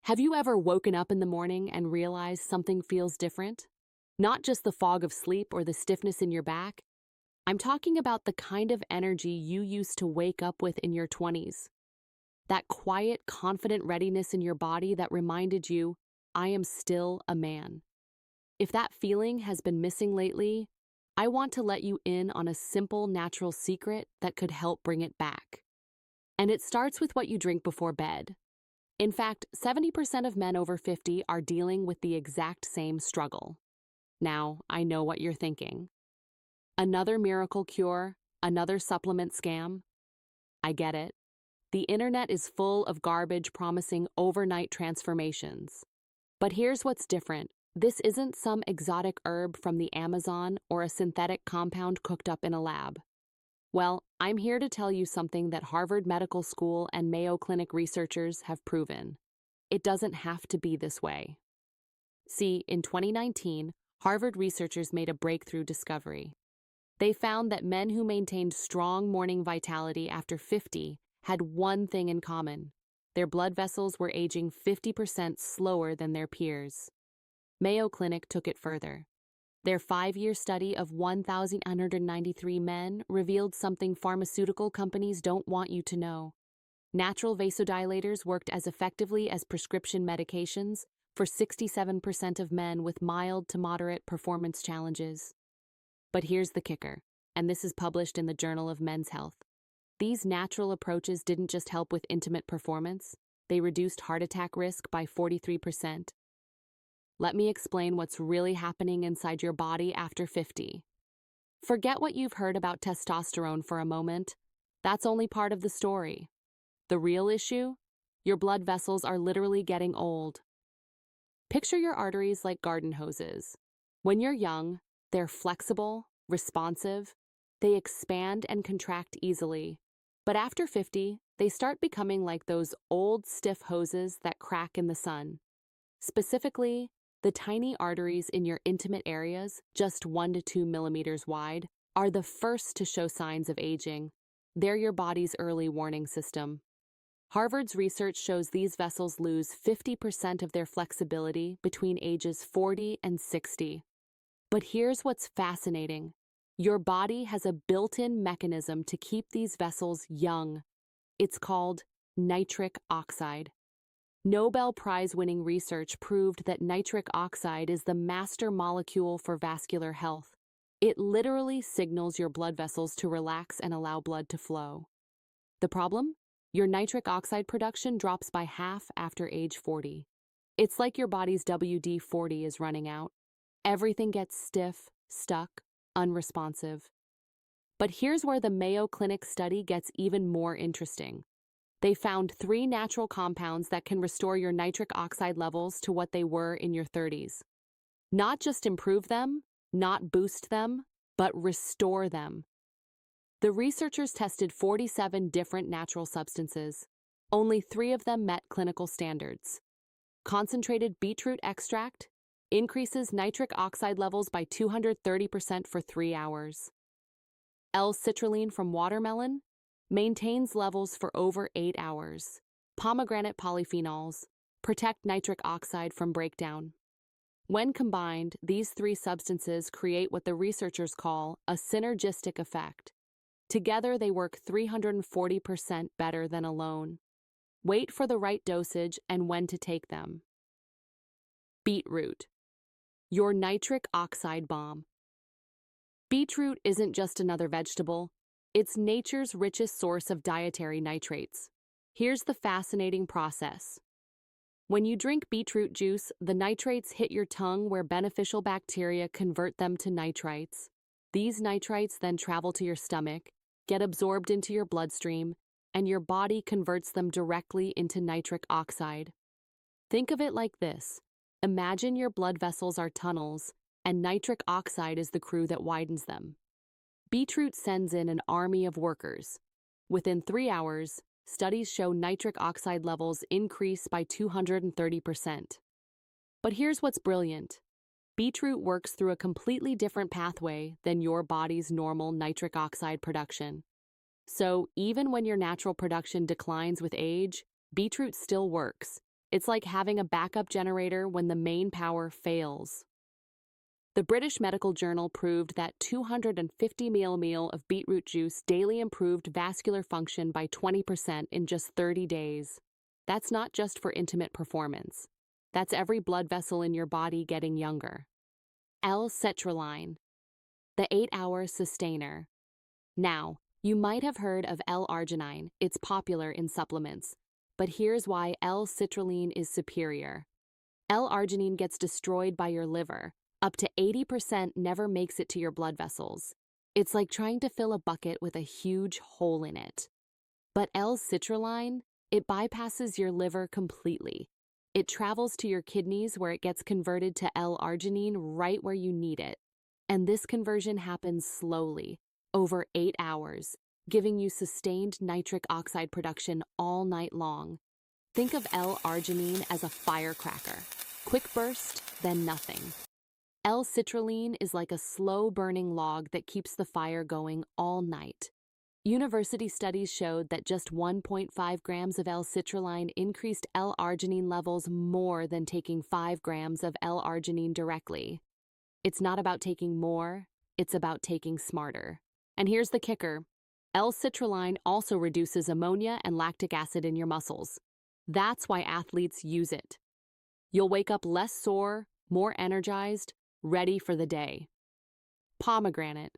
Have you ever woken up in the morning and realized something feels different? Not just the fog of sleep or the stiffness in your back. I'm talking about the kind of energy you used to wake up with in your 20s. That quiet, confident readiness in your body that reminded you, I am still a man. If that feeling has been missing lately, I want to let you in on a simple, natural secret that could help bring it back. And it starts with what you drink before bed. In fact, 70% of men over 50 are dealing with the exact same struggle. Now, I know what you're thinking. Another miracle cure? Another supplement scam? I get it. The internet is full of garbage promising overnight transformations. But here's what's different. This isn't some exotic herb from the Amazon or a synthetic compound cooked up in a lab. Well, I'm here to tell you something that Harvard Medical School and Mayo Clinic researchers have proven. It doesn't have to be this way. See, in 2019, Harvard researchers made a breakthrough discovery. They found that men who maintained strong morning vitality after 50 had one thing in common. Their blood vessels were aging 50% slower than their peers. Mayo Clinic took it further. Their 5-year study of 1,193 men revealed something pharmaceutical companies don't want you to know. Natural vasodilators worked as effectively as prescription medications for 67% of men with mild to moderate performance challenges. But here's the kicker, and this is published in the Journal of Men's Health. These natural approaches didn't just help with intimate performance, they reduced heart attack risk by 43%. Let me explain what's really happening inside your body after 50. Forget what you've heard about testosterone for a moment. That's only part of the story. The real issue? Your blood vessels are literally getting old. Picture your arteries like garden hoses. When you're young, they're flexible, responsive, they expand and contract easily. But after 50, they start becoming like those old, stiff hoses that crack in the sun. Specifically, the tiny arteries in your intimate areas, just 1 to 2 millimeters wide, are the first to show signs of aging. They're your body's early warning system. Harvard's research shows these vessels lose 50% of their flexibility between ages 40 and 60. But here's what's fascinating. Your body has a built-in mechanism to keep these vessels young. It's called nitric oxide. Nobel Prize-winning research proved that nitric oxide is the master molecule for vascular health. It literally signals your blood vessels to relax and allow blood to flow. The problem? Your nitric oxide production drops by half after age 40. It's like your body's WD-40 is running out. Everything gets stiff, stuck, unresponsive. But here's where the Mayo Clinic study gets even more interesting. They found 3 natural compounds that can restore your nitric oxide levels to what they were in your 30s. Not just improve them, not boost them, but restore them. The researchers tested 47 different natural substances. Only 3 of them met clinical standards. Concentrated beetroot extract increases nitric oxide levels by 230% for 3 hours. L-citrulline from watermelon maintains levels for over 8 hours. Pomegranate polyphenols protect nitric oxide from breakdown. When combined, these 3 substances create what the researchers call a synergistic effect. Together, they work 340% better than alone. Wait for the right dosage and when to take them. Beetroot, your nitric oxide bomb. Beetroot isn't just another vegetable. It's nature's richest source of dietary nitrates. Here's the fascinating process. When you drink beetroot juice, the nitrates hit your tongue where beneficial bacteria convert them to nitrites. These nitrites then travel to your stomach, get absorbed into your bloodstream, and your body converts them directly into nitric oxide. Think of it like this. Imagine your blood vessels are tunnels, and nitric oxide is the crew that widens them. Beetroot sends in an army of workers. Within 3 hours, studies show nitric oxide levels increase by 230%. But here's what's brilliant. Beetroot works through a completely different pathway than your body's normal nitric oxide production. So even when your natural production declines with age, beetroot still works. It's like having a backup generator when the main power fails. The British Medical Journal proved that 250 ml of beetroot juice daily improved vascular function by 20% in just 30 days. That's not just for intimate performance. That's every blood vessel in your body getting younger. L-citrulline, the 8-hour sustainer. Now, you might have heard of L-arginine. It's popular in supplements. But here's why L-citrulline is superior. L-arginine gets destroyed by your liver. Up to 80% never makes it to your blood vessels. It's like trying to fill a bucket with a huge hole in it. But L-citrulline, it bypasses your liver completely. It travels to your kidneys where it gets converted to L-arginine right where you need it. And this conversion happens slowly, over 8 hours, giving you sustained nitric oxide production all night long. Think of L-arginine as a firecracker. Quick burst, then nothing. L-citrulline is like a slow-burning log that keeps the fire going all night. University studies showed that just 1.5 grams of L-citrulline increased L-arginine levels more than taking 5 grams of L-arginine directly. It's not about taking more, it's about taking smarter. And here's the kicker. L-citrulline also reduces ammonia and lactic acid in your muscles. That's why athletes use it. You'll wake up less sore, more energized, ready for the day. Pomegranate,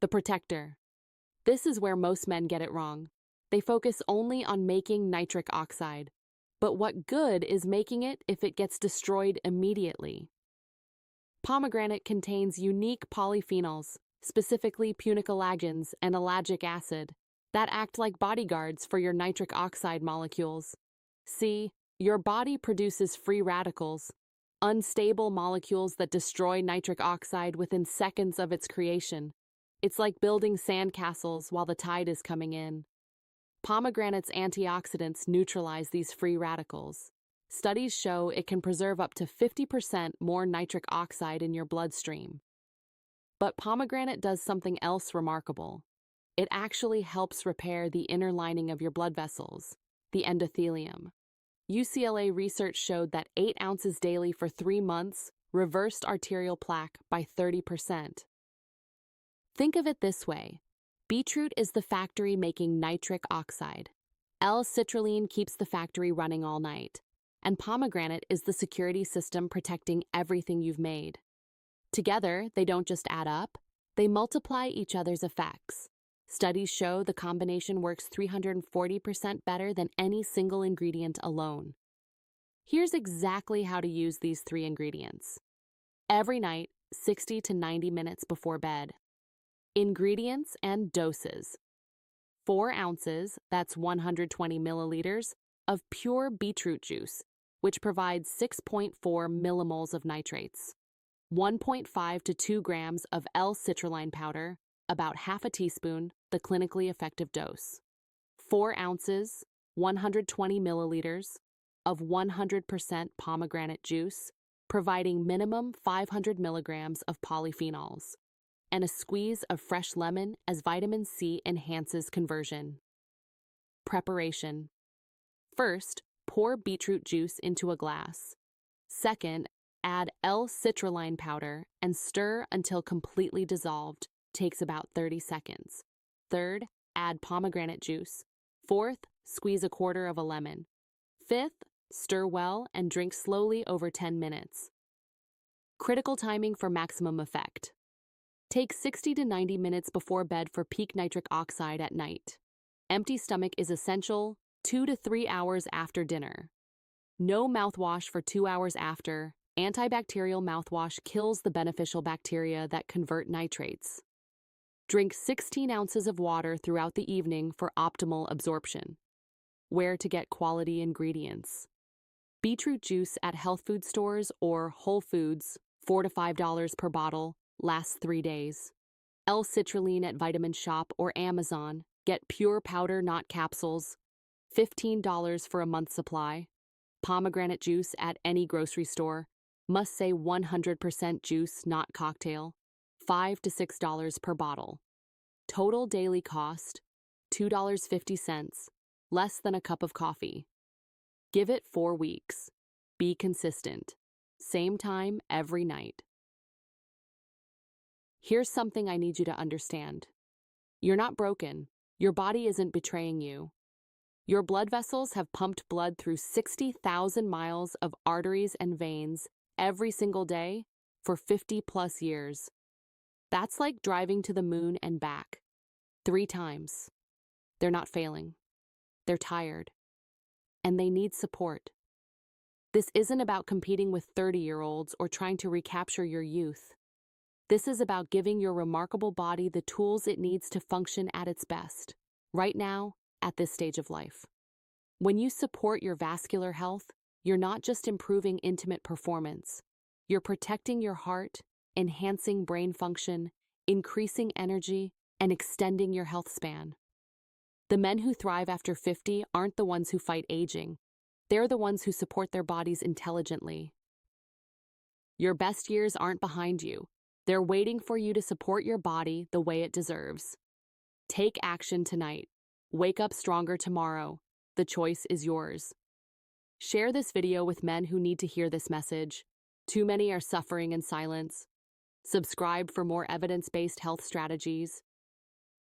the protector. This is where most men get it wrong. They focus only on making nitric oxide. But what good is making it if it gets destroyed immediately? Pomegranate contains unique polyphenols, specifically punicalagins and ellagic acid, that act like bodyguards for your nitric oxide molecules. See, your body produces free radicals, unstable molecules that destroy nitric oxide within seconds of its creation. It's like building sandcastles while the tide is coming in. Pomegranate's antioxidants neutralize these free radicals. Studies show it can preserve up to 50% more nitric oxide in your bloodstream. But pomegranate does something else remarkable. It actually helps repair the inner lining of your blood vessels, the endothelium. UCLA research showed that 8 ounces daily for 3 months reversed arterial plaque by 30%. Think of it this way. Beetroot is the factory making nitric oxide. L-citrulline keeps the factory running all night. And pomegranate is the security system protecting everything you've made. Together, they don't just add up, they multiply each other's effects. Studies show the combination works 340% better than any single ingredient alone. Here's exactly how to use these 3 ingredients. Every night, 60 to 90 minutes before bed. Ingredients and doses. 4 ounces, that's 120 milliliters, of pure beetroot juice, which provides 6.4 millimoles of nitrates. 1.5 to 2 grams of L-citrulline powder, about half a teaspoon, the clinically effective dose. 4 ounces, 120 milliliters, of 100% pomegranate juice, providing minimum 500 milligrams of polyphenols, and a squeeze of fresh lemon as vitamin C enhances conversion. Preparation. First, pour beetroot juice into a glass. Second, add L-citrulline powder and stir until completely dissolved. Takes about 30 seconds. Third, add pomegranate juice. Fourth, squeeze a quarter of a lemon. Fifth, stir well and drink slowly over 10 minutes. Critical timing for maximum effect. Take 60 to 90 minutes before bed for peak nitric oxide at night. Empty stomach is essential, 2 to 3 hours after dinner. No mouthwash for 2 hours after. Antibacterial mouthwash kills the beneficial bacteria that convert nitrates. Drink 16 ounces of water throughout the evening for optimal absorption. Where to get quality ingredients. Beetroot juice at health food stores or Whole Foods, $4 to $5 per bottle, lasts 3 days. L-citrulline at Vitamin Shop or Amazon, get pure powder, not capsules, $15 for a month's supply. Pomegranate juice at any grocery store, must say 100% juice, not cocktail, $5 to $6 per bottle. Total daily cost, $2.50, less than a cup of coffee. Give it 4 weeks. Be consistent. Same time every night. Here's something I need you to understand. You're not broken. Your body isn't betraying you. Your blood vessels have pumped blood through 60,000 miles of arteries and veins every single day for 50 plus years. That's like driving to the moon and back 3 times. They're not failing. They're tired. And they need support. This isn't about competing with 30-year-olds or trying to recapture your youth. This is about giving your remarkable body the tools it needs to function at its best, right now, at this stage of life. When you support your vascular health, you're not just improving intimate performance. You're protecting your heart, enhancing brain function, increasing energy, and extending your health span. The men who thrive after 50 aren't the ones who fight aging. They're the ones who support their bodies intelligently. Your best years aren't behind you. They're waiting for you to support your body the way it deserves. Take action tonight. Wake up stronger tomorrow. The choice is yours. Share this video with men who need to hear this message. Too many are suffering in silence. Subscribe for more evidence-based health strategies.